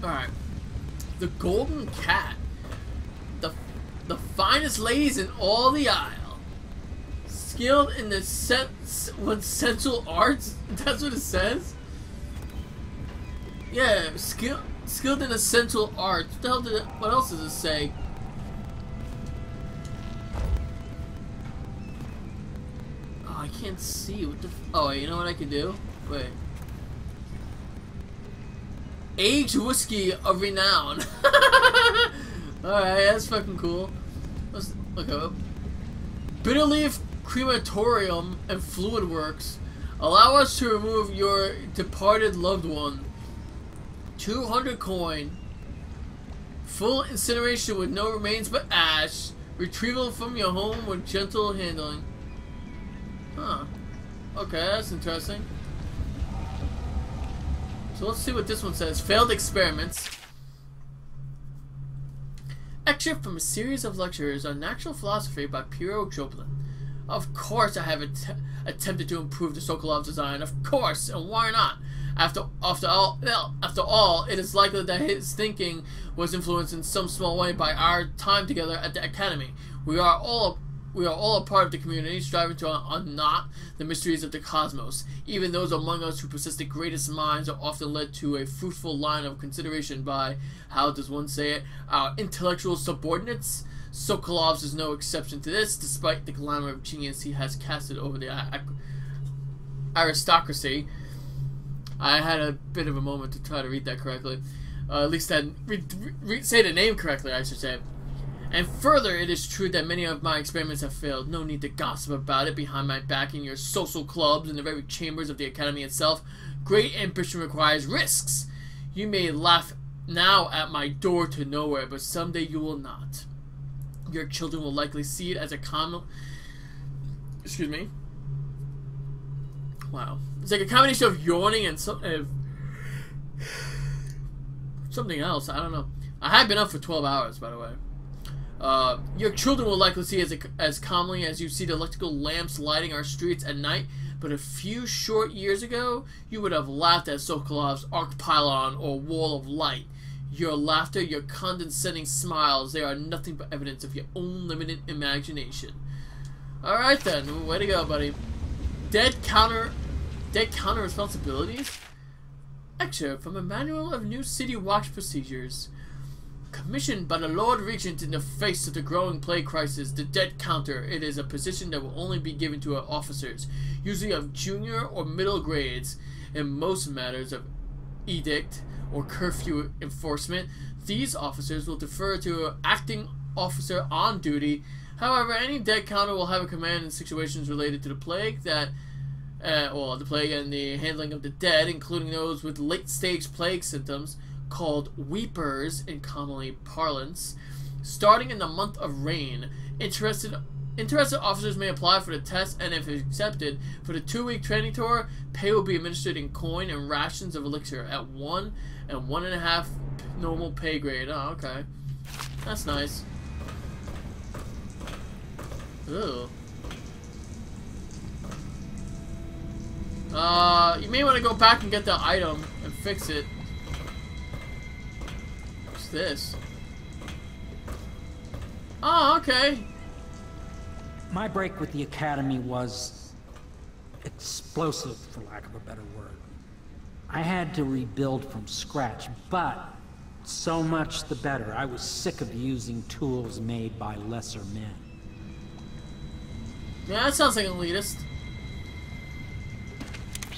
Alright. The Golden Cat. The finest ladies in all the isle. Skilled in the sensual arts? That's what it says? Yeah, skilled in essential arts. What the hell did it, what else does it say? Oh, I can't see. What the oh, you know what I can do? Wait. Aged whiskey of renown. Alright, that's fucking cool. Let's look up. Bitterleaf crematorium and fluid works. Allow us to remove your departed loved one. 200 coin. Full incineration with no remains but ash. Retrieval from your home with gentle handling. Huh. Okay, that's interesting. So let's see what this one says. Failed experiments. Excerpt from a series of lectures on natural philosophy by Piero Joplin. Of course I have attempted to improve the Sokolov design. Of course, and why not? After all, it is likely that his thinking was influenced in some small way by our time together at the Academy. We are all a part of the community, striving to unknot the mysteries of the cosmos. Even those among us who possess the greatest minds are often led to a fruitful line of consideration by, how does one say it, our intellectual subordinates. Sokolov's is no exception to this, despite the glamour of genius he has casted over the aristocracy. I had a bit of a moment to try to read that correctly. At least say the name correctly, I should say. And further, it is true that many of my experiments have failed. No need to gossip about it behind my back in your social clubs and the very chambers of the Academy itself. Great ambition requires risks. You may laugh now at my door to nowhere, but someday you will not. Your children will likely see it as a common... Excuse me. Wow. It's like a combination of yawning and something else. I don't know. I have been up for 12 hours, by the way. Your children will likely see it as calmly as you see the electrical lamps lighting our streets at night, but a few short years ago, you would have laughed at Sokolov's arc pylon or wall of light. Your laughter, your condescending smiles, they are nothing but evidence of your own limited imagination. Alright then, way to go, buddy. Dead counter responsibilities? Excerpt from a manual of new city watch procedures. Commissioned by the Lord Regent in the face of the growing plague crisis, the dead counter, it is a position that will only be given to our officers, usually of junior or middle grades. In most matters of edict or curfew enforcement, these officers will defer to an acting officer on duty. However, any dead counter will have a command in situations related to the plague the plague and the handling of the dead, including those with late-stage plague symptoms, called weepers in commonly parlance. Starting in the month of rain, interested officers may apply for the test, and if accepted for the 2-week training tour, pay will be administered in coin and rations of elixir at 1 and 1.5 normal pay grade. Oh, okay. That's nice. Ooh. You may want to go back and get the item and fix it. What's this? Oh, okay. My break with the Academy was explosive, for lack of a better word. I had to rebuild from scratch, but so much the better. I was sick of using tools made by lesser men. Yeah, that sounds like an elitist.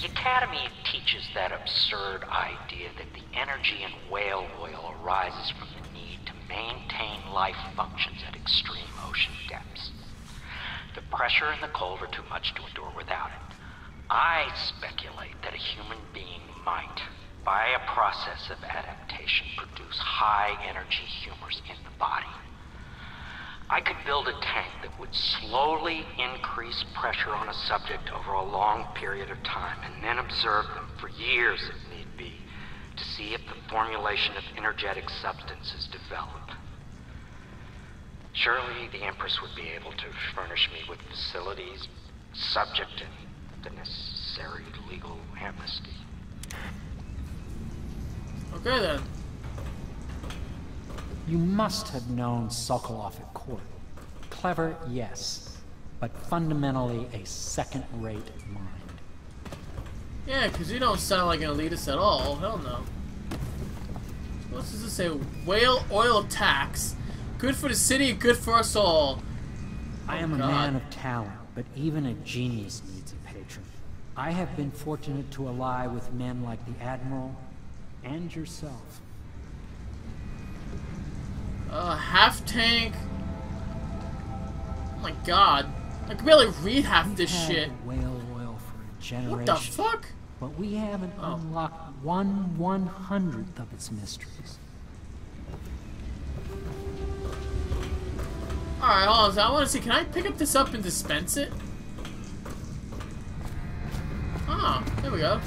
The Academy teaches that absurd idea that the energy in whale oil arises from the need to maintain life functions at extreme ocean depths. The pressure and the cold are too much to endure without it. I speculate that a human being might, by a process of adaptation, produce high-energy humors in the body. I could build a tank that would slowly increase pressure on a subject over a long period of time, and then observe them for years if need be, to see if the formulation of energetic substances develop. Surely the Empress would be able to furnish me with facilities subject to the necessary legal amnesty. Okay then. You must have known Sokolov at court. Clever, yes, but fundamentally a second-rate mind. Yeah, because you don't sound like an elitist at all. Hell no. What does this say? Whale oil tax. Good for the city, good for us all. I am a man of talent, but even a genius needs a patron. I have been fortunate to ally with men like the Admiral and yourself. Half tank. Oh my god. I can barely read half this shit. Whale oil for a generation. What the fuck? But we haven't unlocked 1/100th of its mysteries. Alright, hold on. I want to see. Can I pick up this up and dispense it? Ah, there we go.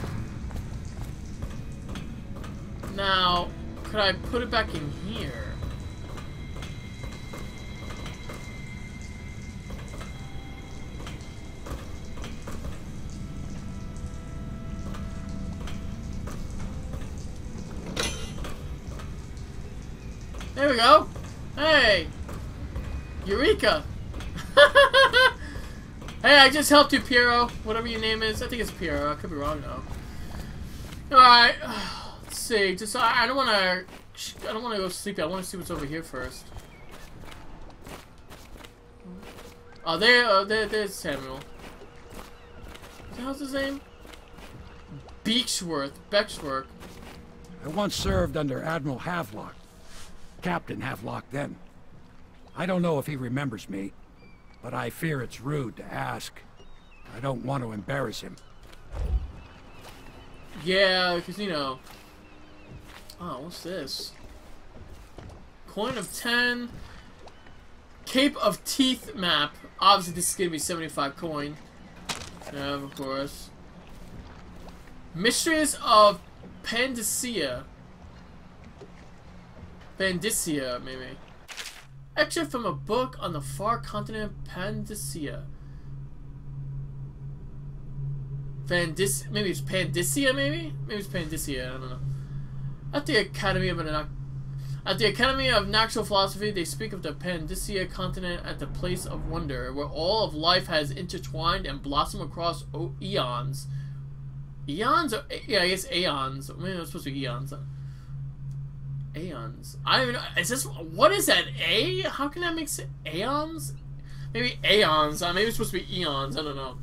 Now, could I put it back in here? There we go. Hey. Eureka. Hey, I just helped you, Piero. Whatever your name is. I think it's Piero. I could be wrong though. Alright. Let's see. Just I don't wanna go sleepy. I wanna see what's over here first. Oh, there's Samuel. What the hell's his name? Beechworth. I once served under Admiral Havelock. Captain Havelock then. I don't know if he remembers me, but I fear it's rude to ask. I don't want to embarrass him. Yeah, because you know. Oh, what's this? Coin of 10. Cape of Teeth map. Obviously, this is gonna be 75 coin. Yeah, of course. Mysteries of Pandicea, maybe. Excerpt from a book on the far continent of Pandicea. Maybe it's Pandicea, maybe? Maybe it's Pandicea, I don't know. At the Academy of Natural Philosophy, they speak of the Pandicea continent as the place of wonder, where all of life has intertwined and blossomed across eons. Eons? Yeah, I guess aeons. I mean, it's supposed to be eons. Aeons. I don't even know. Is this, what is that? A? How can that make sense? Aeons? Maybe aeons. Maybe it's supposed to be eons. I don't know.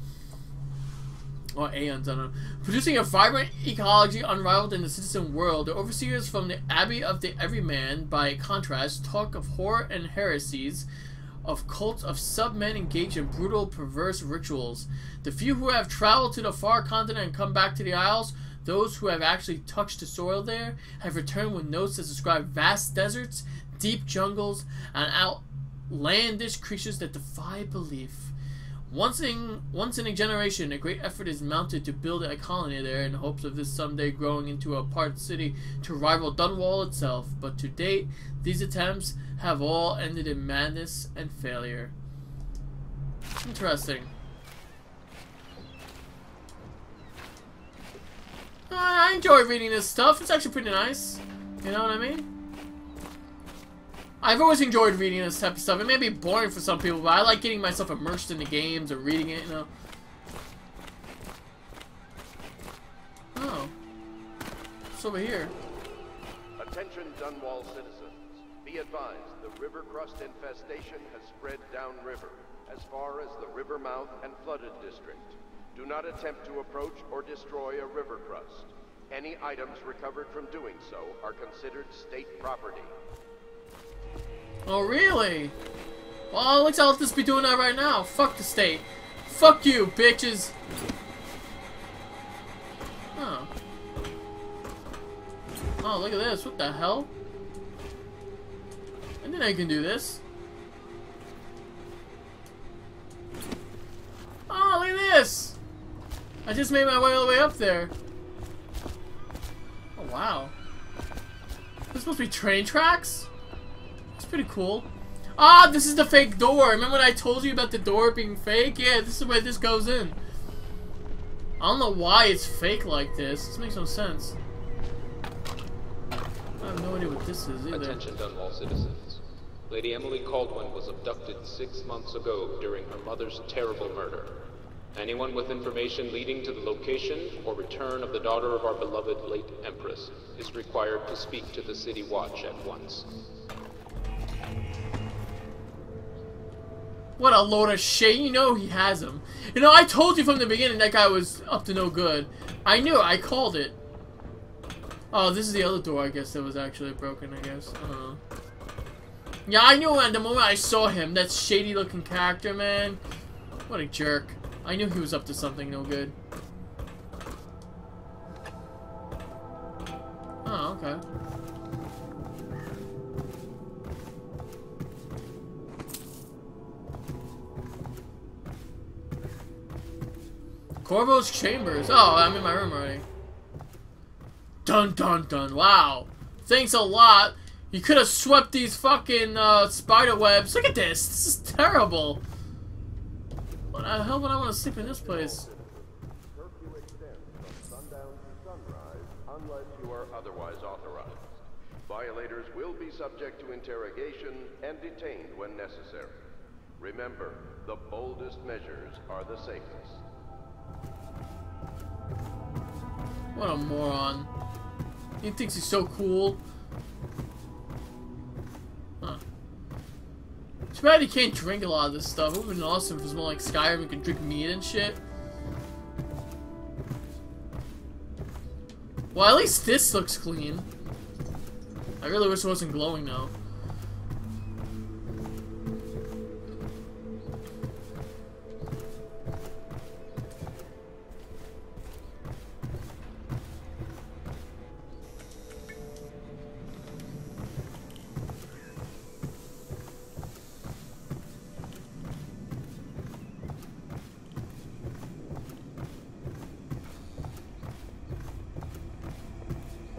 Or aeons. I don't know. Producing a vibrant ecology unrivaled in the citizen world, the overseers from the Abbey of the Everyman, by contrast, talk of horror and heresies, of cults of sub-men engaged in brutal, perverse rituals. The few who have traveled to the far continent and come back to the Isles, those who have actually touched the soil there, have returned with notes that describe vast deserts, deep jungles, and outlandish creatures that defy belief. Once in a generation, a great effort is mounted to build a colony there in hopes of this someday growing into a part city to rival Dunwall itself. But to date, these attempts have all ended in madness and failure. Interesting. I enjoy reading this stuff. It's actually pretty nice. You know what I mean? I've always enjoyed reading this type of stuff. It may be boring for some people, but I like getting myself immersed in the games or reading it, you know. Oh. What's over here? Attention Dunwall citizens. Be advised, the river crust infestation has spread downriver, as far as the river mouth and flooded district. Do not attempt to approach or destroy a river crust. Any items recovered from doing so are considered state property. Oh, really? Well, looks like I'll just be doing that right now. Fuck the state. Fuck you, bitches. Oh. Oh, look at this. What the hell? I didn't know you can do this. Oh, look at this. I just made my way all the way up there. Oh, wow. This supposed to be train tracks? It's pretty cool. Ah, this is the fake door. Remember when I told you about the door being fake? Yeah, this is where this goes in. I don't know why it's fake like this. This makes no sense. have no idea what this is either. Attention Dunwall citizens. Lady Emily Caldwin was abducted 6 months ago during her mother's terrible murder. Anyone with information leading to the location or return of the daughter of our beloved late Empress is required to speak to the City Watch at once. What a load of shit. You know he has him. You know, I told you from the beginning that guy was up to no good. I knew it. I called it. Oh, this is the other door, I guess, that was actually broken, I guess. Yeah, I knew at the moment I saw him. That shady looking character, man. What a jerk. I knew he was up to something no good. Oh, okay. Corvo's chambers. Oh, I'm in my room already. Dun dun dun. Wow. Thanks a lot. You could have swept these fucking spider webs. Look at this. This is terrible. What the hell would I want to sleep in this place? Curfew extends from sundown to sunrise unless you are otherwise authorized. Violators will be subject to interrogation and detained when necessary. Remember, the boldest measures are the safest. What a moron. He thinks he's so cool. Huh. Too bad he can't drink a lot of this stuff. It would have been awesome if it was more like Skyrim, we could drink meat and shit. Well, at least this looks clean. I really wish it wasn't glowing though.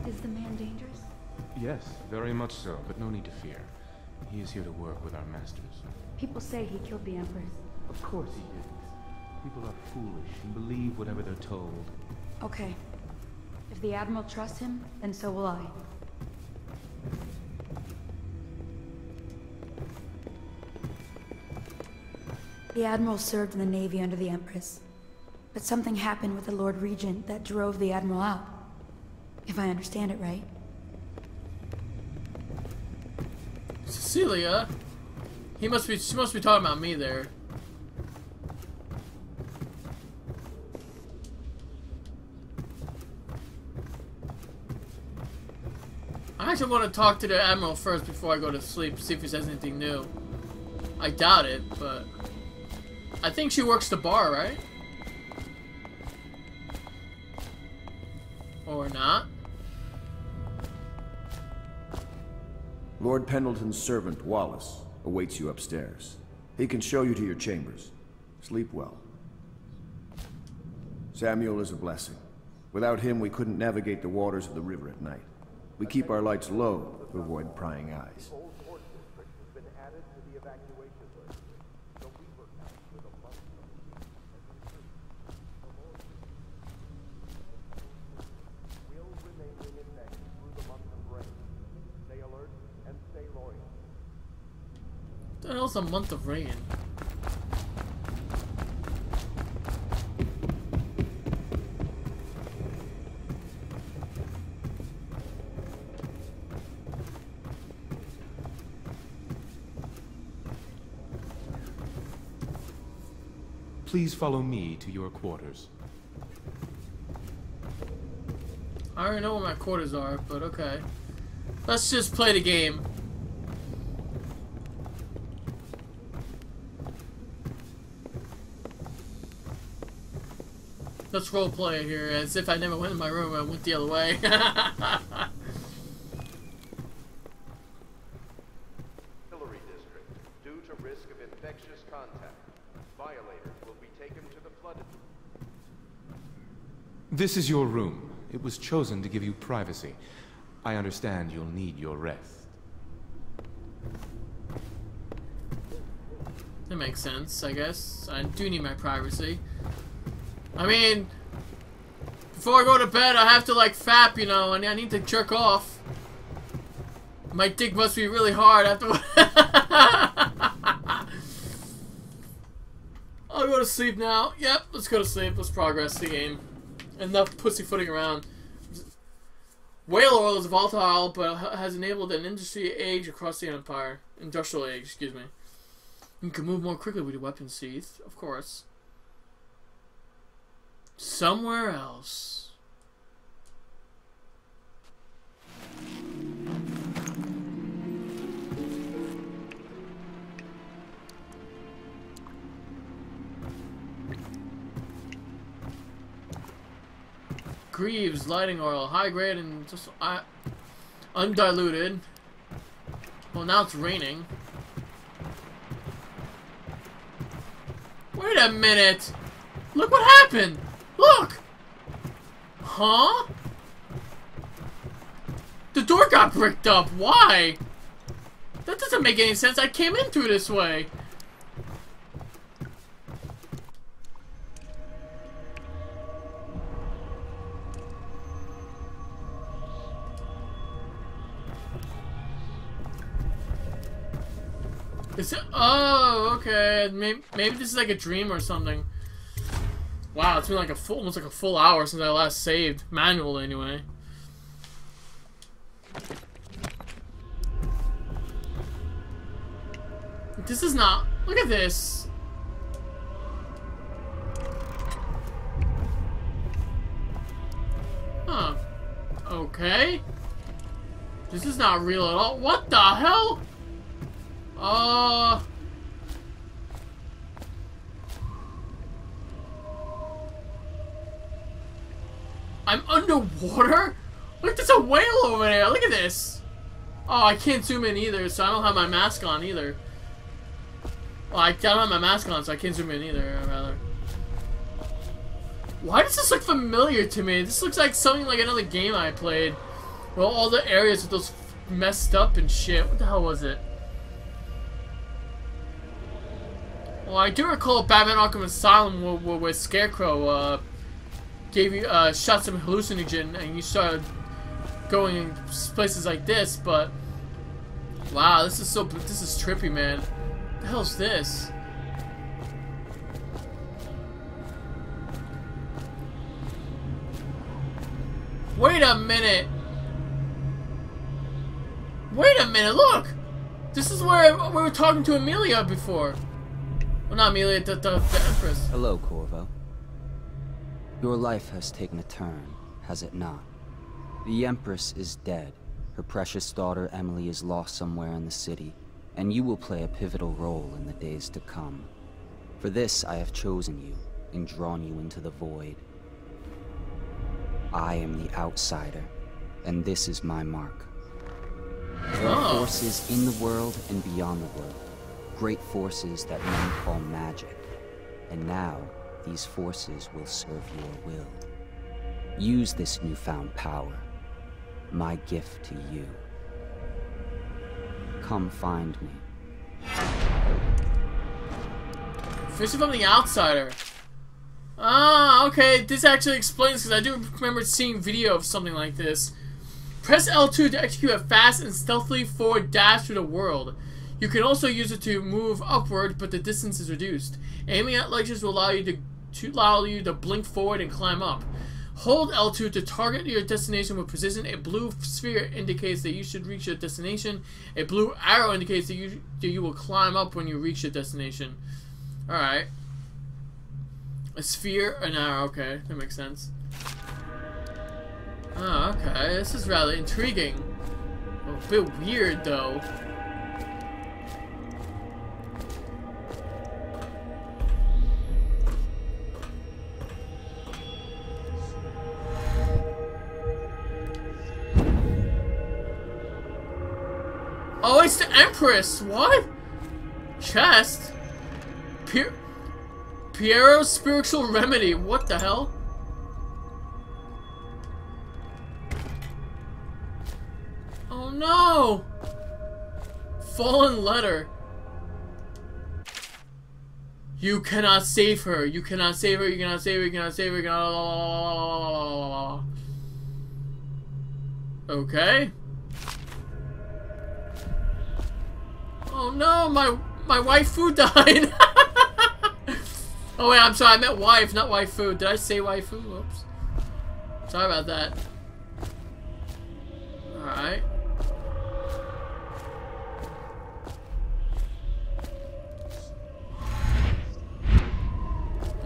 Is the man dangerous? Yes, very much so, but no need to fear. He is here to work with our masters. People say he killed the Empress. Of course he didn't. People are foolish and believe whatever they're told. Okay. If the Admiral trusts him, then so will I. The Admiral served in the Navy under the Empress. But something happened with the Lord Regent that drove the Admiral out. If I understand it right. Cecilia? She must be talking about me there. I actually want to talk to the Admiral first before I go to sleep, see if he says anything new. I doubt it, but I think she works the bar, right? Or not? Lord Pendleton's servant, Wallace, awaits you upstairs. He can show you to your chambers. Sleep well. Samuel is a blessing. Without him, we couldn't navigate the waters of the river at night. We keep our lights low to avoid prying eyes. Old Port District has been added to the evacuation list. The Weaver Count with a month will remain in effect through the month of rain. Stay alert and stay loyal. What the hell's a month of rain? Please follow me to your quarters. I already know where my quarters are, but okay. Let's just play the game. Let's roleplay here as if I never went in my room and went the other way. Artillery District. Due to risk of infectious contact, violators will be taken to the flooded. This is your room. It was chosen to give you privacy. I understand you'll need your rest. That makes sense, I guess. I do need my privacy. I mean, before I go to bed, I have to, like, fap, you know, and I need to jerk off. My dick must be really hard after. I'll go to sleep now. Yep, let's go to sleep. Let's progress the game. Enough pussyfooting around. Whale oil is volatile, but has enabled an industrial age across the empire. Industrial age, excuse me. You can move more quickly with your weapon sheath, of course. Somewhere else. Greaves, lighting oil, high grade and just undiluted. Well, now it's raining. Wait a minute! Look what happened! Look! Huh? The door got bricked up. Why? That doesn't make any sense. I came in through this way. Is it? Oh, okay. Maybe this is like a dream or something. Wow, it's been like almost like a full hour since I last saved. Manual, anyway. This is not... Look at this. Huh. Okay. This is not real at all. What the hell? I'm underwater? Look, there's a whale over there. Look at this. Oh, I can't zoom in either, so I don't have my mask on either. Well, I don't have my mask on, so I can't zoom in either, rather. Why does this look familiar to me? This looks like something like another game I played. Well, all the areas with those messed up and shit. What the hell was it? Well, I do recall Batman Arkham Asylum where Scarecrow gave you shot some hallucinogen and you started going in places like this, but wow, this is trippy, man. What the hell's this? Wait a minute! Wait a minute, look! This is where we were talking to Amelia before. Well, not Amelia, the Empress. Hello, Corvo. Your life has taken a turn, has it not? The Empress is dead. Her precious daughter Emily is lost somewhere in the city, and you will play a pivotal role in the days to come. For this, I have chosen you and drawn you into the void. I am the outsider, and this is my mark. There are forces in the world and beyond the world. Great forces that men call magic. And now, these forces will serve your will. Use this newfound power. My gift to you. Come find me. Fishing from the outsider. Ah, okay. This actually explains, because I do remember seeing video of something like this. Press L2 to execute a fast and stealthily forward dash through the world. You can also use it to move upward, but the distance is reduced. Aiming at ledges will allow you to blink forward and climb up. Hold L2 to target your destination with precision. A blue sphere indicates that you should reach your destination. A blue arrow indicates that you will climb up when you reach your destination. Alright. A sphere, an arrow, okay, that makes sense. Oh, okay, this is rather intriguing. A bit weird, though. Oh, it's the Empress! What? Chest? Piero's spiritual remedy. What the hell? Oh no! Fallen letter. You cannot save her. You cannot save her. You cannot save her. You cannot save her. You cannot... Okay. Oh no, my waifu died. Oh wait, I'm sorry, I meant wife, not waifu. Did I say waifu? Whoops. Sorry about that. Alright.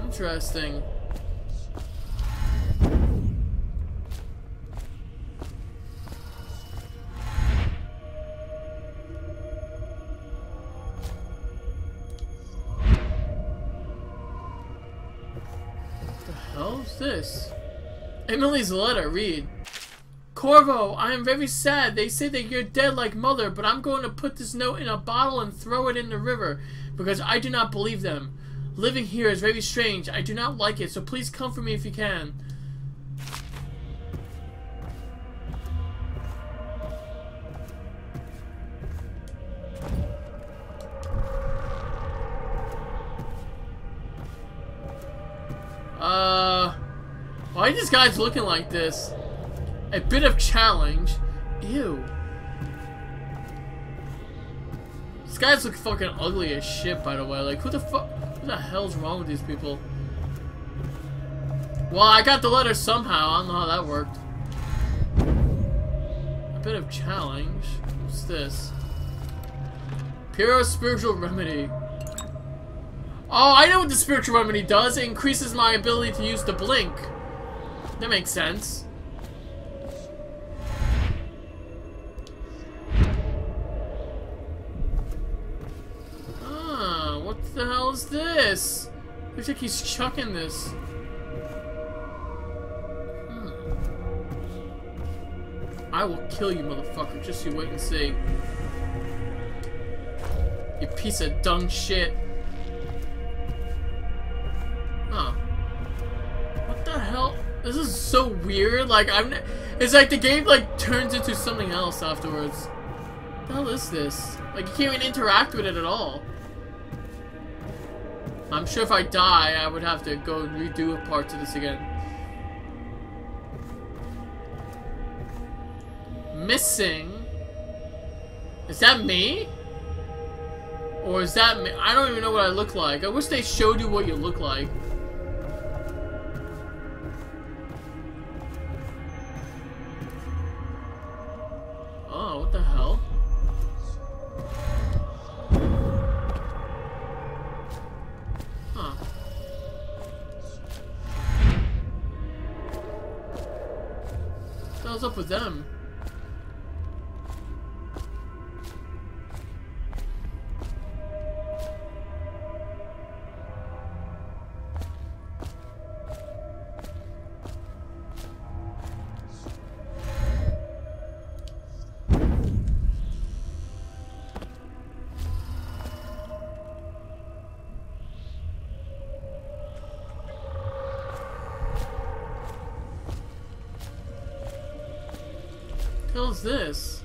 Interesting. What the hell is this? Emily's letter, read. Corvo, I am very sad. They say that you're dead like Mother, but I'm going to put this note in a bottle and throw it in the river, because I do not believe them. Living here is very strange. I do not like it, so please comfort me if you can. Why are these guys looking like this? A bit of challenge. Ew. These guys look fucking ugly as shit, by the way. Like, who the hell's wrong with these people? Well, I got the letter somehow. I don't know how that worked. A bit of challenge. What's this? Pure spiritual remedy. Oh, I know what the spiritual remedy does. It increases my ability to use the blink. That makes sense. Ah, what the hell is this? Looks like he's chucking this. I will kill you, motherfucker. Just you wait and see. You piece of dung shit. Huh. What the hell? This is so weird. Like, it's like the game, like, turns into something else afterwards. What the hell is this? Like, you can't even interact with it at all. I'm sure if I die, I would have to go and redo parts of this again. Missing? Is that me? Or is that me? I don't even know what I look like. I wish they showed you what you look like. Oh, what the hell? Huh. What the hell's up with them? What the hell is this?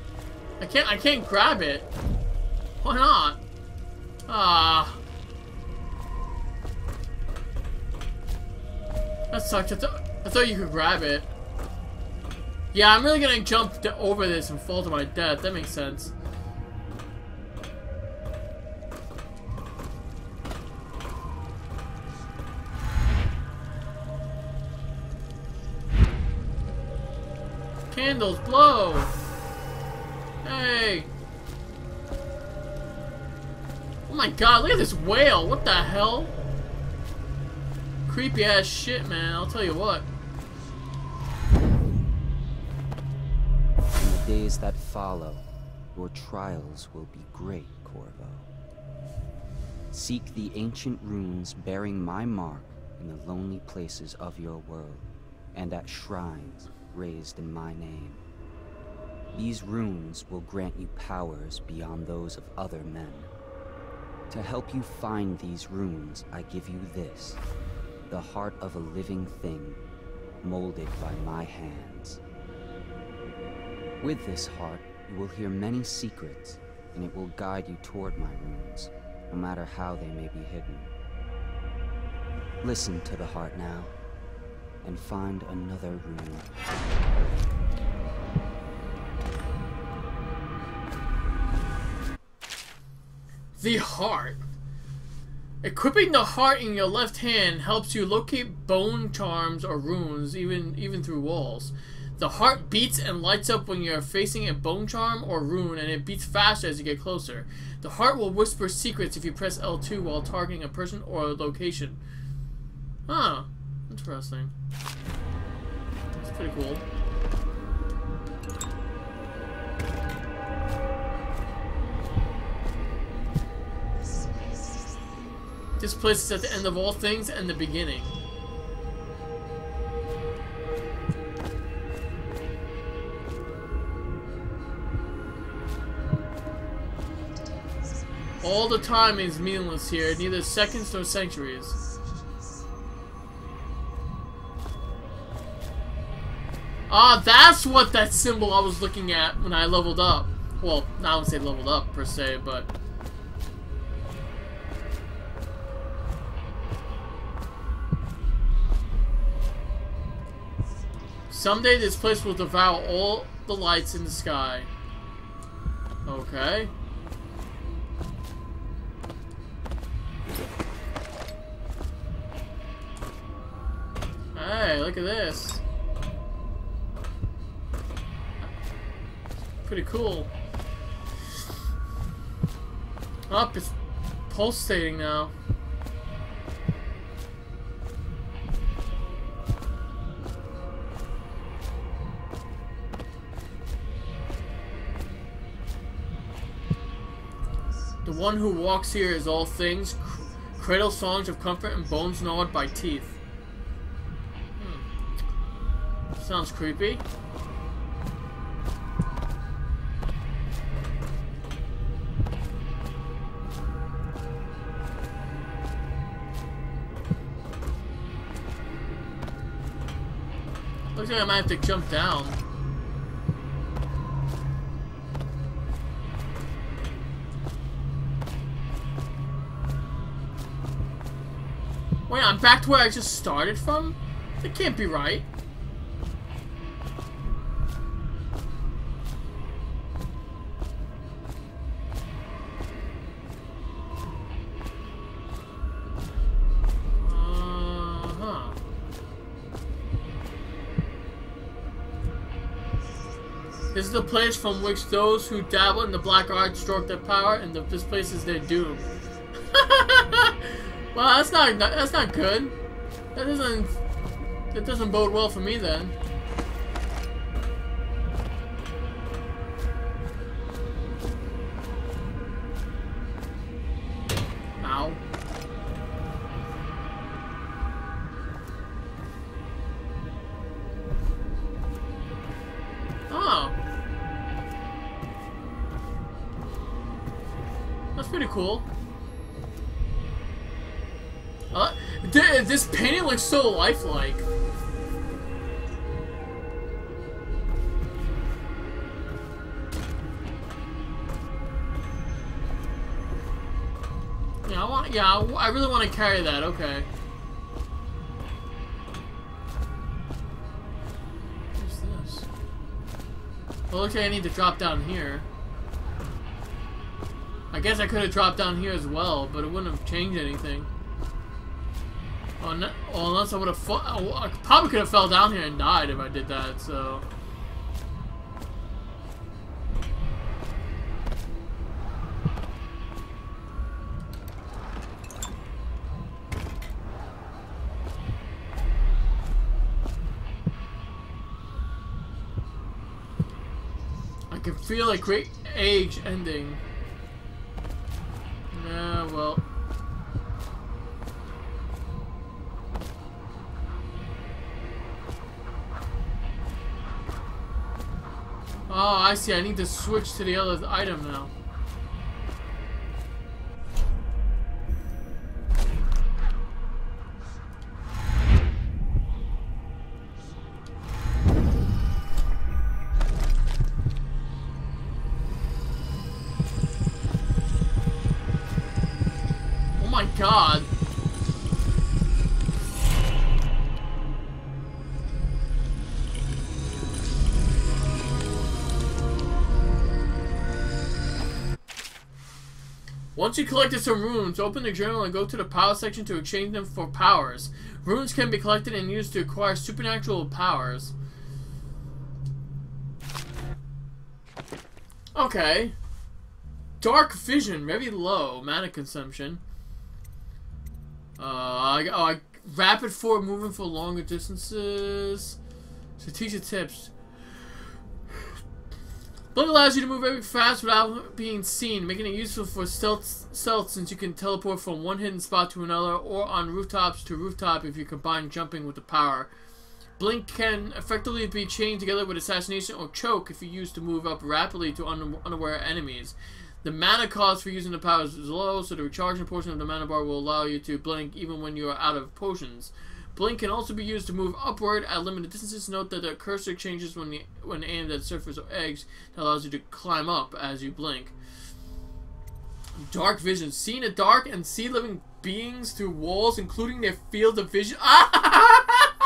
I can't grab it. Why not? Ah. That sucks. I thought you could grab it. Yeah, I'm really gonna jump over this and fall to my death. That makes sense. Candles, blow! Hey! Oh my god, look at this whale! What the hell? Creepy ass shit, man, I'll tell you what. In the days that follow, your trials will be great, Corvo. Seek the ancient runes bearing my mark in the lonely places of your world, and at shrines raised in my name. These runes will grant you powers beyond those of other men. To help you find these runes, I give you this, the heart of a living thing, molded by my hands. With this heart, you will hear many secrets, and it will guide you toward my runes, no matter how they may be hidden. Listen to the heart now, and find another rune. The heart. Equipping the heart in your left hand helps you locate bone charms or runes, even through walls. The heart beats and lights up when you're facing a bone charm or rune, and it beats faster as you get closer. The heart will whisper secrets if you press L2 while targeting a person or a location. Huh. Interesting. That's pretty cool. This place is at the end of all things and the beginning. All the time is meaningless here, neither seconds nor centuries. Ah, that's what that symbol I was looking at when I leveled up. Well, I wouldn't say leveled up per se, but... Someday this place will devour all the lights in the sky. Okay. Hey, look at this. Pretty cool. Up, it's pulsating now. The one who walks here is all things, cradle songs of comfort and bones gnawed by teeth. Sounds creepy. Looks like I might have to jump down. Wait, I'm back to where I just started from? That can't be right. This is the place from which those who dabble in the black arts stroke their power, and this place is their doom. Well, that's not good. That doesn't bode well for me then. Ow. Oh. That's pretty cool. This painting looks so lifelike. Yeah, I really want to carry that. Okay. What's this? Well, looks like I need to drop down here. I guess I could have dropped down here as well, but it wouldn't have changed anything. Oh, no, well, unless I would have I probably could have fell down here and died if I did that, so... I can feel a great age ending. Yeah, well... Oh, I see. I need to switch to the other item now. Oh my god. Once you collected some runes, open the journal and go to the power section to exchange them for powers. Runes can be collected and used to acquire supernatural powers. Okay. Dark vision, very low. Mana consumption. Rapid forward movement for longer distances. Strategic tips. Blade allows you to move very fast without being seen, making it useful for stealth since you can teleport from one hidden spot to another or on rooftops to rooftop if you combine jumping with the power. Blink can effectively be chained together with assassination or choke if you use to move up rapidly to unaware enemies. The mana cost for using the power is low, so the recharging portion of the mana bar will allow you to blink even when you are out of potions. Blink can also be used to move upward at limited distances. Note that the cursor changes when aimed at surface or edge. That allows you to climb up as you blink. Dark vision. See in the dark and see living beings through walls, including their field of vision. I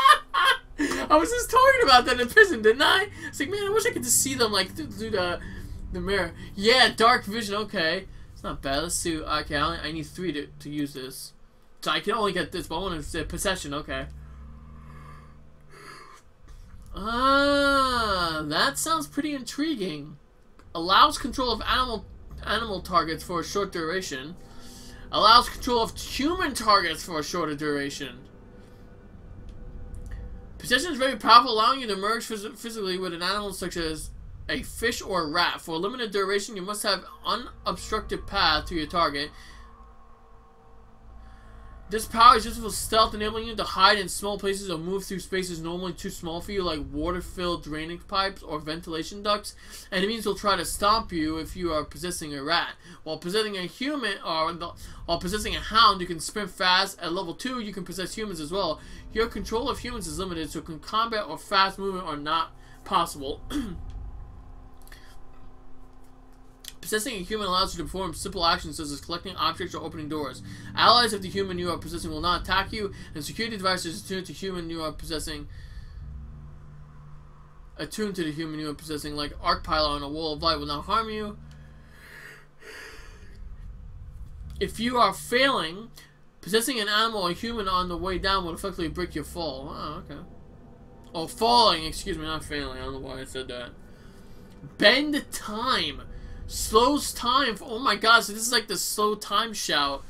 was just talking about that in prison, didn't I? It's like, man, I wish I could just see them like through the mirror. Yeah, dark vision. Okay, it's not bad. Let's see. Okay, I need 3 to use this. So I can only get this, but I want to say possession, okay. That sounds pretty intriguing. Allows control of animal targets for a short duration. Allows control of human targets for a shorter duration. Possession is very powerful, allowing you to merge physically with an animal such as a fish or a rat. For a limited duration, you must have unobstructed path to your target. This power is useful for stealth, enabling you to hide in small places or move through spaces normally too small for you, like water-filled drainage pipes or ventilation ducts. Enemies will try to stomp you if you are possessing a rat. While possessing a human, while possessing a hound, you can sprint fast. At level 2, you can possess humans as well. Your control of humans is limited, so combat or fast movement are not possible. Possessing a human allows you to perform simple actions such as collecting objects or opening doors. Allies of the human you are possessing will not attack you, and security devices attuned to the human you are possessing, like arc pylon or wall of light, will not harm you. If you are failing, possessing an animal or human on the way down will effectively break your fall. Oh, okay. Oh, falling, excuse me, not failing. I don't know why I said that. Bend time. Slows time. Oh my god, so this is like the slow time shout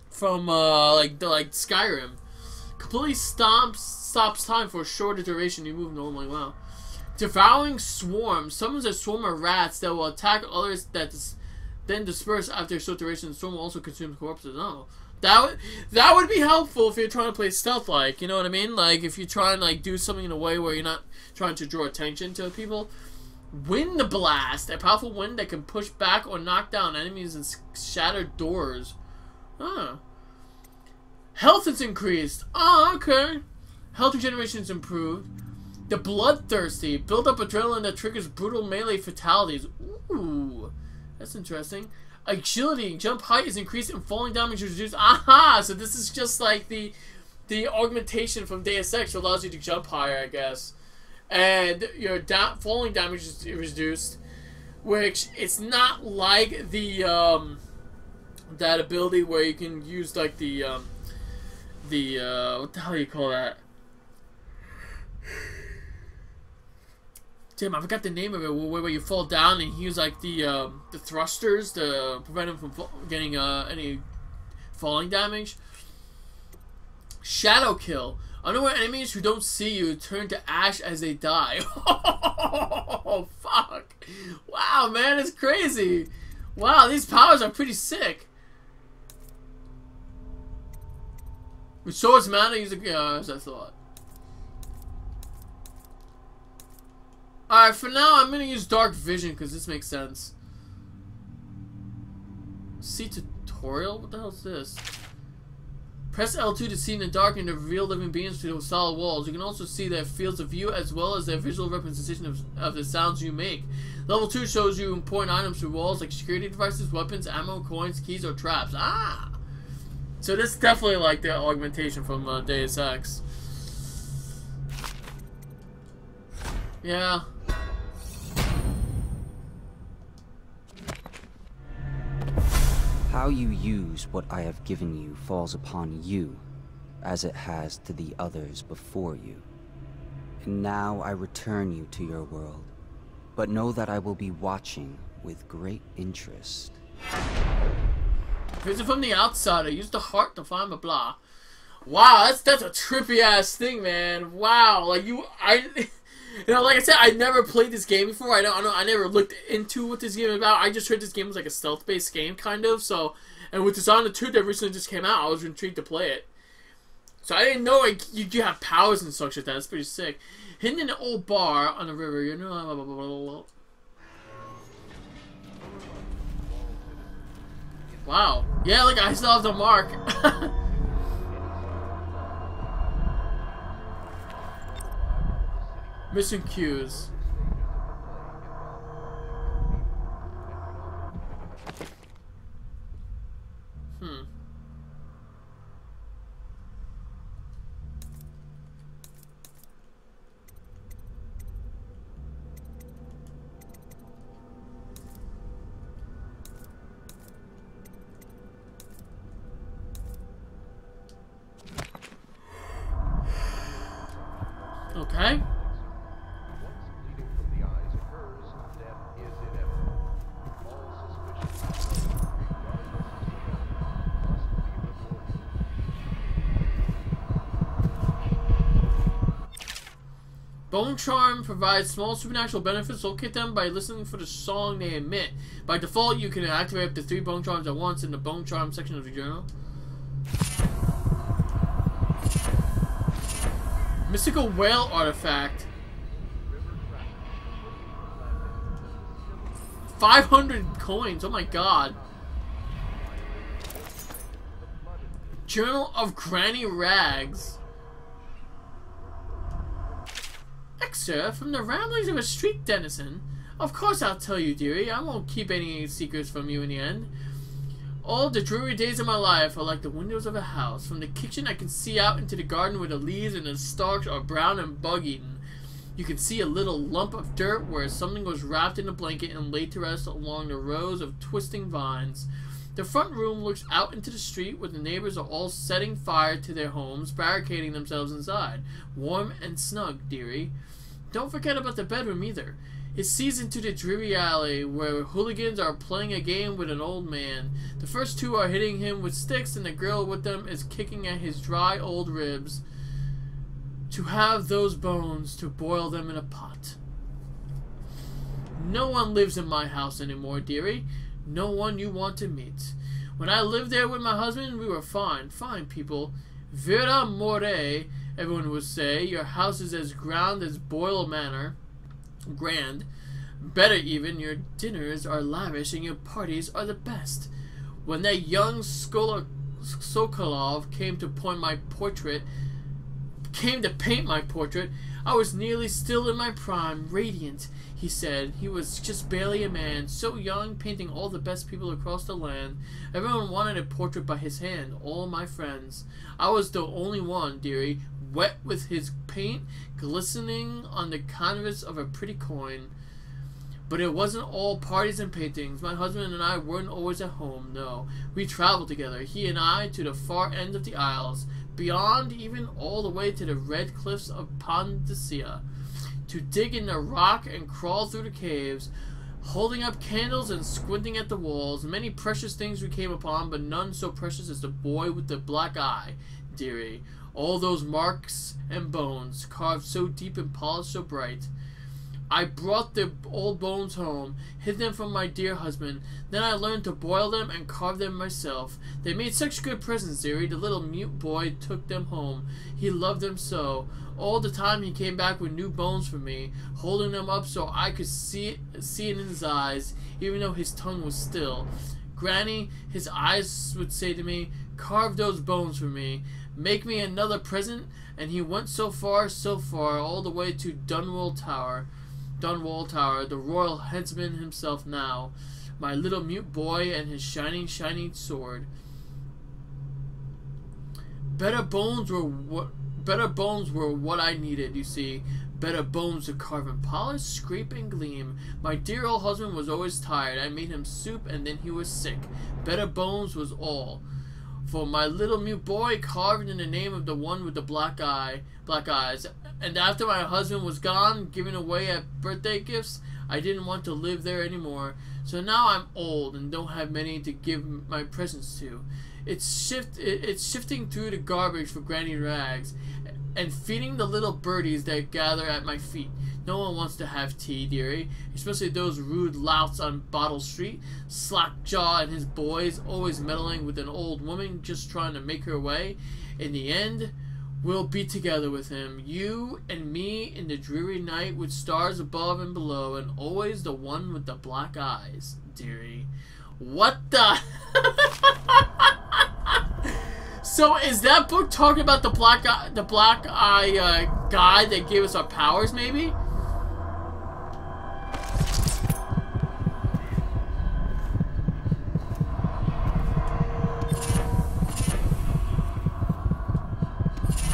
from like Skyrim. Completely stops time for a shorter duration. You move normally. Wow. Devouring swarm. Summons a swarm of rats that will attack others that then disperse after a short duration. The swarm will also consume corpses. Oh, that would be helpful if you're trying to play stealth, like, you know what I mean? Like if you try and like do something in a way where you're not trying to draw attention to people. Wind blast, a powerful wind that can push back or knock down enemies and shatter doors. Ah. Health is increased. Oh, okay. Health regeneration is improved. The bloodthirsty, build up adrenaline that triggers brutal melee fatalities. Ooh, that's interesting. Agility, jump height is increased and falling damage is reduced. Aha! So this is just like the augmentation from Deus Ex that allows you to jump higher, I guess. And your falling damage is reduced, which it's not like the that ability where you can use like the what the hell do you call that? Damn, I forgot the name of it. Where you fall down and use like the thrusters to prevent him from getting any falling damage. Shadow kill. Unaware enemies who don't see you turn to ash as they die. Oh, fuck. Wow, man, it's crazy. Wow, these powers are pretty sick. Restores mana using, as I thought. Alright, for now, I'm going to use dark vision because this makes sense. See tutorial? What the hell is this? Press L2 to see in the dark and to reveal living beings through solid walls. You can also see their fields of view as well as their visual representation of the sounds you make. Level 2 shows you important items through walls like security devices, weapons, ammo, coins, keys, or traps. Ah! So this is definitely like the augmentation from Deus Ex. Yeah. How you use what I have given you falls upon you, as it has to the others before you. And now I return you to your world, but know that I will be watching with great interest. Visit from the outside. I use the heart to find blah blah. Wow, that's a trippy ass thing, man. Wow, like you know, like I said, I never played this game before. I never looked into what this game is about. I just heard this game was like a stealth-based game, kind of. So, and with Dishonored 2 that recently just came out, I was intrigued to play it. So I didn't know like you have powers and such like that. That's pretty sick. Hidden in an old bar on the river, you know. Blah, blah, blah, blah, blah. Wow. Yeah, like I still have the mark. Mission cues. Okay. Bone Charm provides small supernatural benefits. Locate them by listening for the song they emit. By default, you can activate up to 3 Bone Charms at once in the Bone Charm section of the journal. Mystical Whale Artifact. 500 coins. Oh my god. Journal of Granny Rags. Excerpt from the ramblings of a street denizen. Of course I'll tell you, dearie. I won't keep any secrets from you in the end. All the dreary days of my life are like the windows of a house. From the kitchen I can see out into the garden where the leaves and the stalks are brown and bug-eaten. You can see a little lump of dirt where something was wrapped in a blanket and laid to rest along the rows of twisting vines. The front room looks out into the street where the neighbors are all setting fire to their homes, barricading themselves inside. Warm and snug, dearie. Don't forget about the bedroom either. It sees into the dreary alley where hooligans are playing a game with an old man. The first 2 are hitting him with sticks and the girl with them is kicking at his dry old ribs to have those bones to boil them in a pot. No one lives in my house anymore, dearie. No one you want to meet. When I lived there with my husband, we were fine people. Vera more, everyone would say. Your house is as grand as Boyle Manor. Grand. Better even, your dinners are lavish and your parties are the best. When that young Sokolov came to paint my portrait, I was nearly still in my prime, radiant, he said. He was just barely a man, so young, painting all the best people across the land. Everyone wanted a portrait by his hand, all my friends. I was the only one, dearie, wet with his paint, glistening on the canvas of a pretty coin. But it wasn't all parties and paintings. My husband and I weren't always at home, no. We traveled together, he and I, to the far end of the Isles, beyond even all the way to the red cliffs of Pondicia, to dig in the rock and crawl through the caves, holding up candles and squinting at the walls. Many precious things we came upon, but none so precious as the boy with the black eye, dearie. All those marks and bones, carved so deep and polished so bright. I brought the old bones home, hid them from my dear husband. Then I learned to boil them and carve them myself. They made such good presents, dearie. The little mute boy took them home. He loved them so. All the time he came back with new bones for me, holding them up so I could see it in his eyes, even though his tongue was still. Granny, his eyes would say to me, carve those bones for me. Make me another present, and he went so far, all the way to Dunwall Tower, the royal headsman himself now, my little mute boy and his shining sword. Better bones were what I needed, you see. Better bones to carve and polish, scrape and gleam. My dear old husband was always tired. I made him soup and then he was sick. Better bones was all. For my little mute boy, carved in the name of the one with the black eyes. And after my husband was gone, giving away at birthday gifts, I didn't want to live there anymore. So now I'm old and don't have many to give my presents to. It's shifting through the garbage for Granny Rags and feeding the little birdies that gather at my feet. No one wants to have tea, dearie, especially those rude louts on Bottle Street. Slackjaw and his boys, always meddling with an old woman just trying to make her way. In the end, we'll be together with him, you and me in the dreary night with stars above and below, and always the one with the black eyes, dearie. What the? So is that book talking about the black eye guy that gave us our powers, maybe?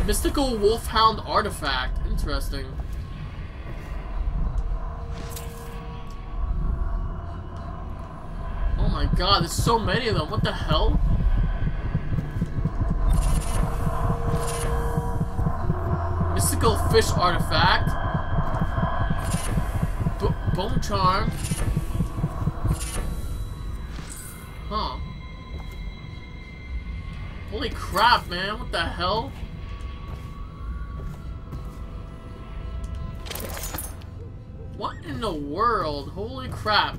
Mystical wolfhound artifact. Interesting. Oh my god, there's so many of them. What the hell? Mystical fish artifact. Bone charm. Huh. Holy crap, man. What the hell? What in the world? Holy crap.